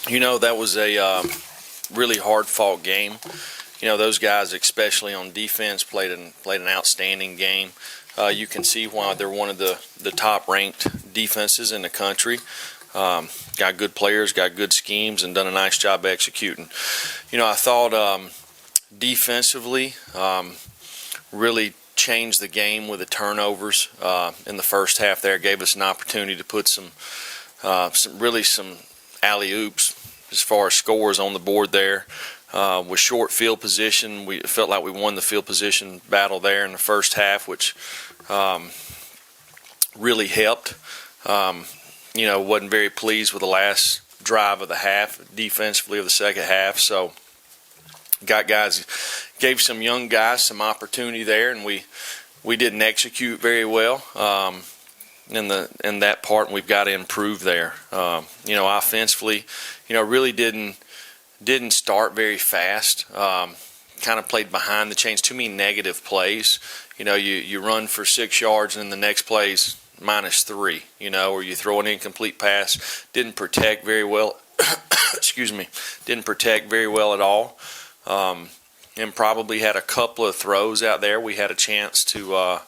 That was a really hard-fought game. Those guys, especially on defense, played an outstanding game. You can see why they're one of the top-ranked defenses in the country. Got good players, got good schemes, and done a nice job executing. I thought defensively really changed the game with the turnovers in the first half. There gave us an opportunity to put some alley-oops as far as scores on the board there. With short field position, we felt like we won the field position battle there in the first half, which really helped. Wasn't very pleased with the last drive of the half, defensively of the second half. So gave some young guys some opportunity there, and we didn't execute very well in that part, and we've got to improve there. Offensively, really didn't start very fast. Kind of played behind the chains. Too many negative plays. You run for 6 yards, and then the next play's -3. Or you throw an incomplete pass. Didn't protect very well. Excuse me. Didn't protect very well at all. And probably had a couple of throws out there we had a chance to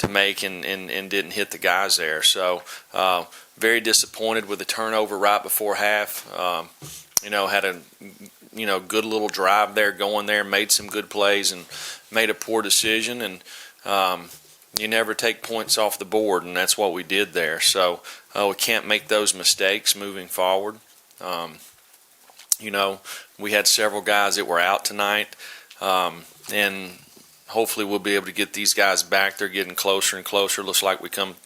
make and didn't hit the guys there. So very disappointed with the turnover right before half. Had a good little drive there going there, made some good plays and made a poor decision, and you never take points off the board, and that's what we did there. So we can't make those mistakes moving forward. We had several guys that were out tonight, and hopefully we'll be able to get these guys back. They're getting closer and closer. Looks like we come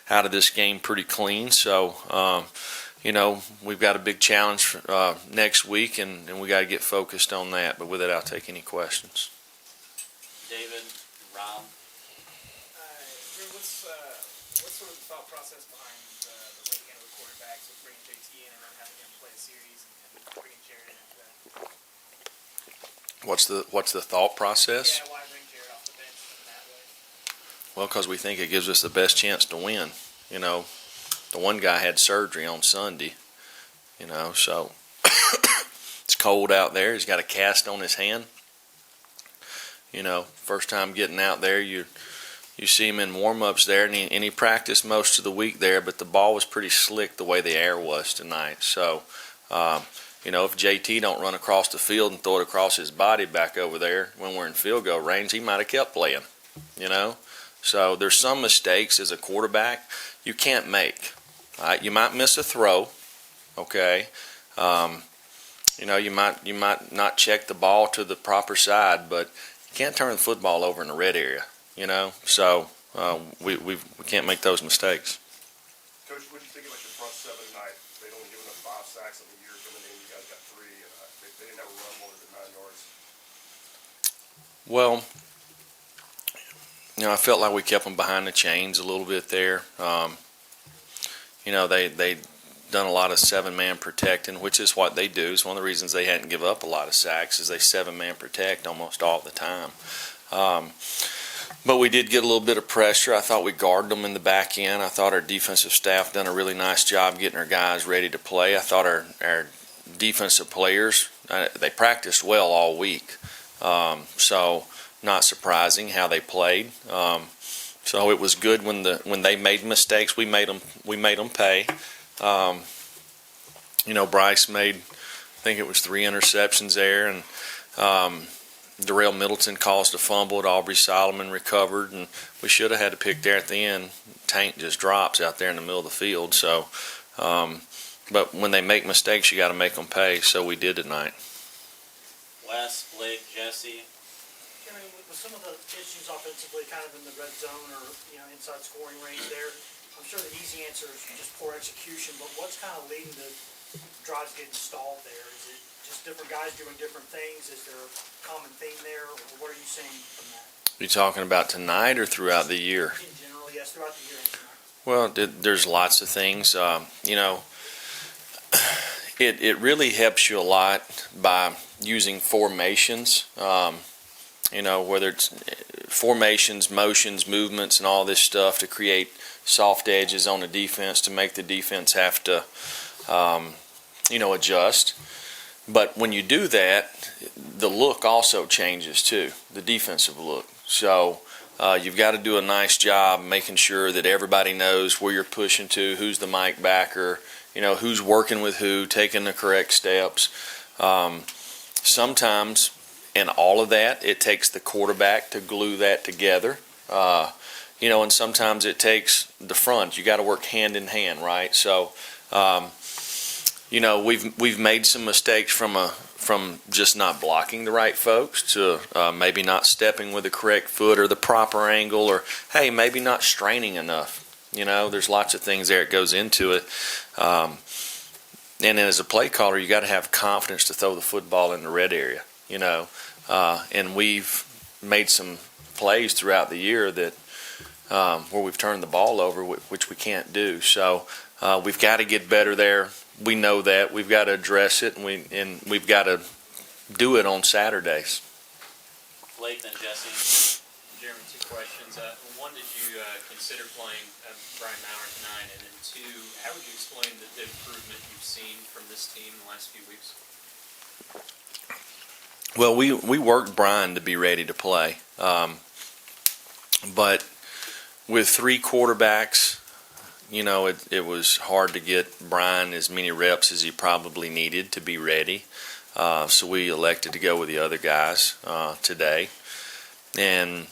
out of this game pretty clean. So, we've got a big challenge next week, and we got to get focused on that. But with it, I'll take any questions. David, Rob. What's sort of the thought process behind the late game of the quarterbacks with bringing JT in and then having him play a series and bringing Jared into that? What's the thought process? Yeah, why bring Jared off the bench in that way? Well, because we think it gives us the best chance to win. The one guy had surgery on Sunday, so it's cold out there. He's got a cast on his hand. First time getting out there, you see him in warm-ups there, and he practiced most of the week there, but the ball was pretty slick the way the air was tonight. So, if JT don't run across the field and throw it across his body back over there when we're in field goal range, he might have kept playing, So there's some mistakes as a quarterback you can't make. Right? You might miss a throw, okay? You might not check the ball to the proper side, but you can't turn the football over in the red area, So we can't make those mistakes. Coach, what do you think about your front seven tonight? They'd only given up 5 sacks on the year coming in. You guys got 3, and they didn't have a run more than 9 yards. Well, I felt like we kept them behind the chains a little bit there. They done a lot of 7-man protecting, which is what they do. It's one of the reasons they hadn't give up a lot of sacks is they 7-man protect almost all the time. But we did get a little bit of pressure. I thought we guarded them in the back end. I thought our defensive staff done a really nice job getting our guys ready to play. I thought our defensive players, they practiced well all week. So not surprising how they played. So it was good when they made mistakes. We made them pay. Bryce made, I think it was 3 interceptions there, and Darrell Middleton caused a fumble. Aubrey Solomon recovered, and we should have had a pick there at the end. Tank just drops out there in the middle of the field. So, but when they make mistakes, you got to make them pay. So we did tonight. Wes, Blake, Jesse. With some of the issues offensively, kind of in the red zone or inside scoring range there, I'm sure the easy answer is just poor execution. But what's kind of leading to drives getting stalled there? Is it just different guys doing different things? Is there a common theme there, or what are you seeing from that? Are you talking about tonight or throughout the year? In general, yes, throughout the year. Well, there's lots of things. It really helps you a lot by using formations. Whether it's formations, motions, movements, and all this stuff to create soft edges on the defense to make the defense have to adjust. But when you do that, the look also changes too, the defensive look. So you've got to do a nice job making sure that everybody knows where you're pushing to, who's the mic backer, who's working with who, taking the correct steps. Sometimes, in all of that, it takes the quarterback to glue that together. And sometimes it takes the front. You got to work hand in hand, right? So, we've made some mistakes from just not blocking the right folks to maybe not stepping with the correct foot or the proper angle, or hey, maybe not straining enough. There's lots of things there that goes into it. And then as a play caller, you got to have confidence to throw the football in the red area. And we've made some plays throughout the year that where we've turned the ball over, which we can't do. So we've got to get better there. We know that. We've got to address it, and we've got to do it on Saturdays. Blake, then Jesse. Jeremy, two questions. One, did you consider playing Brian Maurer tonight? And then two, how would you explain the improvement you've seen from this team in the last few weeks? Well, we worked Brian to be ready to play. But with three quarterbacks, it was hard to get Brian as many reps as he probably needed to be ready. So we elected to go with the other guys today. And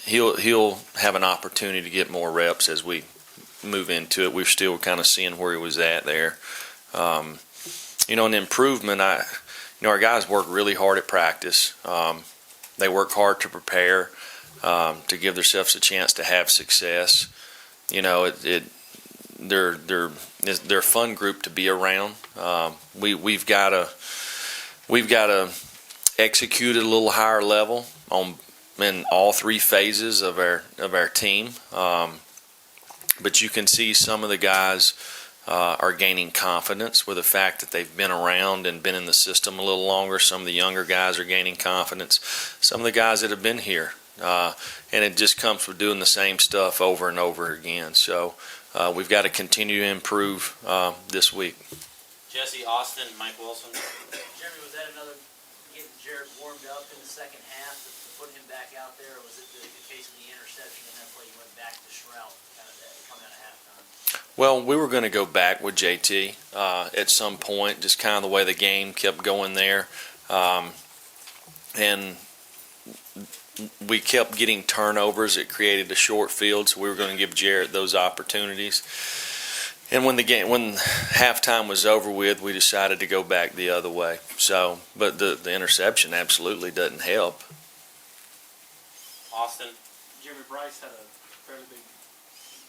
he'll have an opportunity to get more reps as we move into it. We're still kind of seeing where he was at there. An improvement, our guys work really hard at practice. They work hard to prepare, to give themselves a chance to have success. They're a fun group to be around. We've got to execute at a little higher level in all three phases of our team. But you can see some of the guys are gaining confidence with the fact that they've been around and been in the system a little longer. Some of the younger guys are gaining confidence. Some of the guys that have been here, and it just comes with doing the same stuff over and over again. So we've got to continue to improve this week. Jesse, Austin, Mike Wilson. Jeremy, was that another getting Jared warmed up in the second half to put him back out there, or was it the case of the interception and that play you went back to Shroud kind of coming out of halftime? Well, we were going to go back with JT at some point, just kind of the way the game kept going there. And we kept getting turnovers. It created a short field, so we were going to give Jarrett those opportunities. And when halftime was over with, we decided to go back the other way. So, but the interception absolutely doesn't help. Austin. Jeremy, Bryce had a fairly big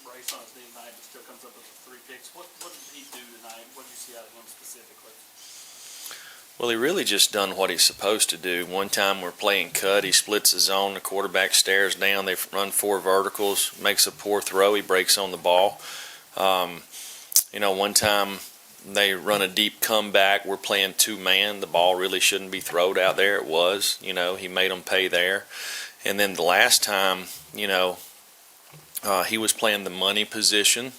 brace on his knee tonight, but still comes up with the 3 picks. What did he do tonight? What did you see out of him specifically? Well, he really just done what he's supposed to do. One time we're playing cut, he splits his zone, the quarterback stares down, they run 4 verticals, makes a poor throw, he breaks on the ball. One time they run a deep comeback, we're playing 2-man, the ball really shouldn't be thrown out there, it was. He made them pay there. And then the last time, he was playing the money position.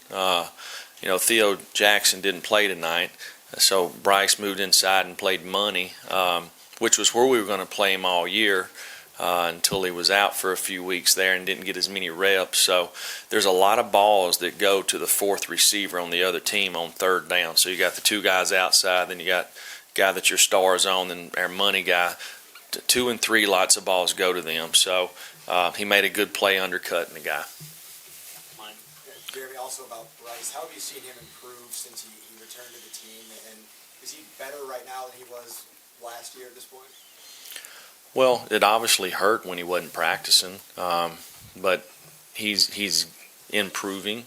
Theo Jackson didn't play tonight. So Bryce moved inside and played money, which was where we were going to play him all year until he was out for a few weeks there and didn't get as many reps. So there's a lot of balls that go to the 4th receiver on the other team on 3rd down. So you got the 2 guys outside, then you got the guy that your star's on, then our money guy. 2 and 3, lots of balls go to them. So he made a good play undercutting the guy. Mike. Jeremy, also about Bryce, how have you seen him improve since he returned to the team, and is he better right now than he was last year at this point? Well, it obviously hurt when he wasn't practicing, but he's improving.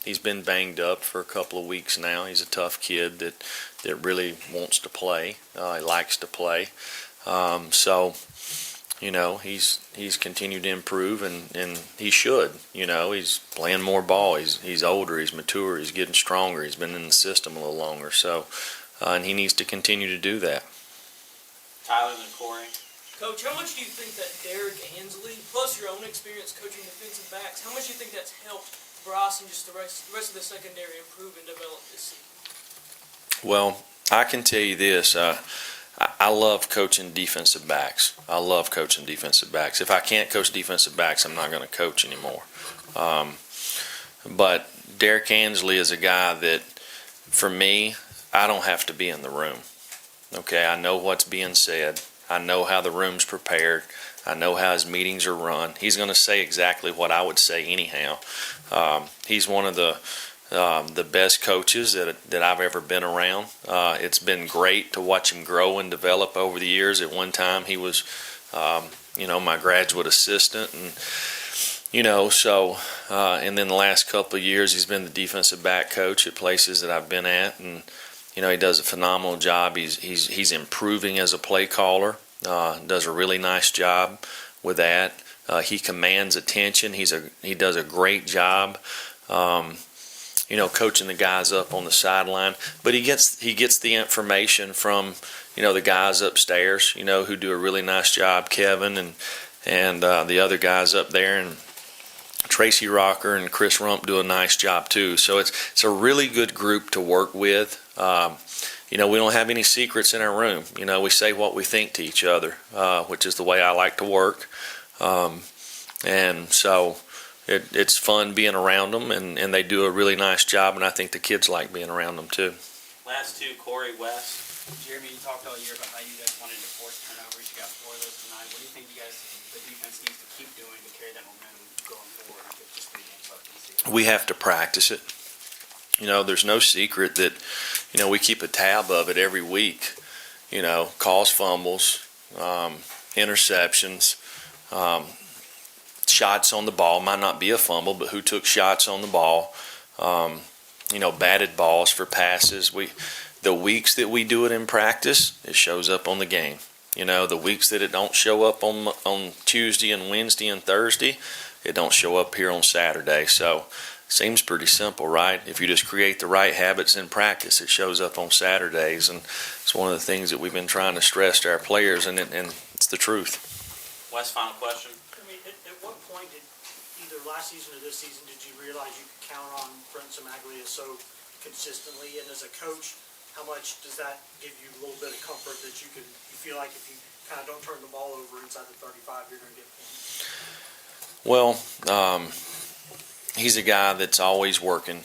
He's been banged up for a couple of weeks now. He's a tough kid that really wants to play. He likes to play. He's continued to improve, and he should. He's playing more ball. He's older. He's mature. He's getting stronger. He's been in the system a little longer. So, and he needs to continue to do that. Tyler, then Corey. Coach, how much do you think that Derek Ansley, plus your own experience coaching defensive backs, how much do you think that's helped Bryce and just the rest of the secondary improve and develop this season? Well, I can tell you this. I love coaching defensive backs. I love coaching defensive backs. If I can't coach defensive backs, I'm not going to coach anymore. But Derek Ansley is a guy that, for me, I don't have to be in the room. Okay, I know what's being said. I know how the room's prepared. I know how his meetings are run. He's going to say exactly what I would say anyhow. He's one of the best coaches that I've ever been around. It's been great to watch him grow and develop over the years. At one time, he was, my graduate assistant, and and then the last couple of years, he's been the defensive back coach at places that I've been at, and he does a phenomenal job. He's improving as a play caller. Does a really nice job with that. He commands attention. He does a great job. Coaching the guys up on the sideline, but he gets the information from the guys upstairs, who do a really nice job. Kevin and the other guys up there, and Tracy Rocker and Chris Rump do a nice job too. So it's a really good group to work with. We don't have any secrets in our room. We say what we think to each other, which is the way I like to work. And so it's fun being around them, and they do a really nice job, and I think the kids like being around them too. Last two, Corey West. Jeremy, you talked all year about how you guys wanted to force turnovers. You got 4 of those tonight. What do you think the defense needs to keep doing to carry that momentum going forward and get just 3 games left in the season? We have to practice it. There's no secret that, we keep a tab of it every week. Calls fumbles, interceptions, shots on the ball. Might not be a fumble, but who took shots on the ball, batted balls for passes. The weeks that we do it in practice, it shows up on the game. The weeks that it don't show up on Tuesday and Wednesday and Thursday, it don't show up here on Saturday. So seems pretty simple, right? If you just create the right habits in practice, it shows up on Saturdays, and it's one of the things that we've been trying to stress to our players, and it's the truth. West, final question. At what point did, either last season or this season, did you realize you could count on Brent Samaglia so consistently? And as a coach, how much does that give you a little bit of comfort that you feel like if you kind of don't turn the ball over inside the 35, you're going to get points? Well, he's a guy that's always working.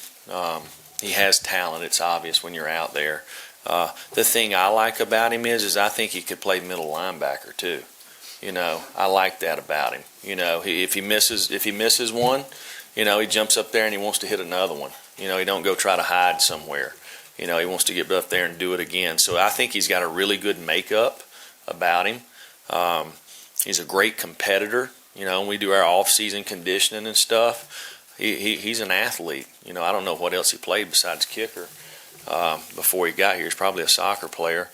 He has talent. It's obvious when you're out there. The thing I like about him is I think he could play middle linebacker too. I like that about him. If he misses one, he jumps up there and he wants to hit another one. He don't go try to hide somewhere. He wants to get up there and do it again. So I think he's got a really good makeup about him. He's a great competitor. When we do our off-season conditioning and stuff, he's an athlete. I don't know what else he played besides kicker before he got here. He's probably a soccer player,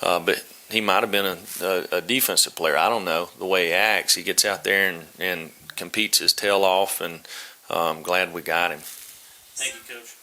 but he might have been a defensive player. I don't know the way he acts. He gets out there and competes his tail off, and I'm glad we got him. Thank you, Coach.